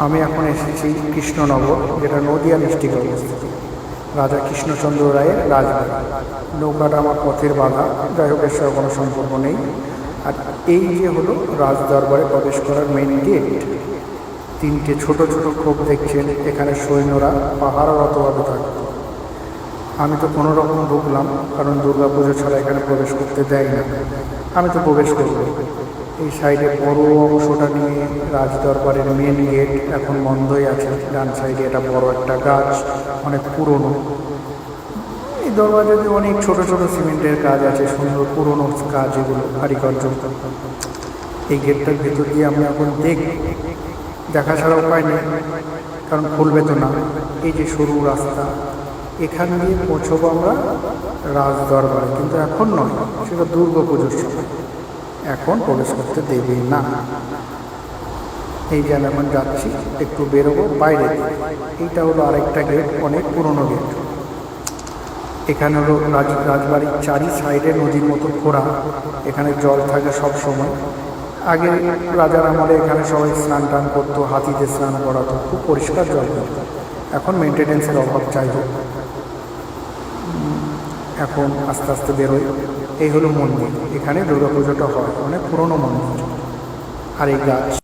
আমি এখন এসেছি কৃষ্ণনগর, যেটা নদিয়া ডিস্ট্রিক্টে অবস্থিত। রাজা কৃষ্ণচন্দ্র রায়ের রাজবাড়ি। নৌকাটা আমার পথের বাধা, যাই হোক এর সঙ্গে কোনো সম্পর্ক নেই। আর এই যে হলো রাজদরবারে প্রবেশ করার মেইন গেট। তিনটে ছোট ছোট খোপ দেখছেন, এখানে সৈন্যরা পাহারারতভাবে থাকত। আমি তো কোনো রকম ঢুকলাম, কারণ দুর্গাপুজো ছাড়া এখানে প্রবেশ করতে দেয় না। আমি তো প্রবেশ করব। এই সাইডে বড় অংশটা নিয়ে রাজদরবারের মেন গেট এখন বন্ধই আছে। ডান সাইডে এটা বড় একটা গাছ, অনেক পুরনো। এই দরবাজাতে অনেক ছোট ছোট সিমেন্টের কাজ আছে, সুন্দর পুরনো কাজ, এগুলো কারিগর্য। এই গেটটার ভেতর দিয়ে আমি এখন দেখা ছাড়া উপায় নেই, কারণ খুলবে তো না। এই যে সরু রাস্তা, এখান দিয়ে পৌঁছবো আমরা রাজদরবারে, কিন্তু এখন নয়, সেটা দুর্গাপুজোর সময়। এখন প্রবেশ করতে দেবে না। এই যে আমি এখন যাচ্ছি, একটু বেরোবো বাইরে। এইটা হলো আরেকটা গেট, অনেক পুরনো গেট। এখানে হলো রাজবাড়ির চারি সাইডে নদীর মতো খোঁড়া, এখানে জল থাকে সব সময়। আগে রাজার আমলে এখানে সবাই স্নান টান করতো, হাতিতে স্নান করাতো, খুব পরিষ্কার জল করতো। এখন মেনটেনেন্সের অভাব চাই হোক। এখন আস্তে আস্তে বেরোই। এই হলো মন্দির, এখানে দুর্গাপুজোটা হয়, অনেক পুরনো মন্দির। আর এই গাছ,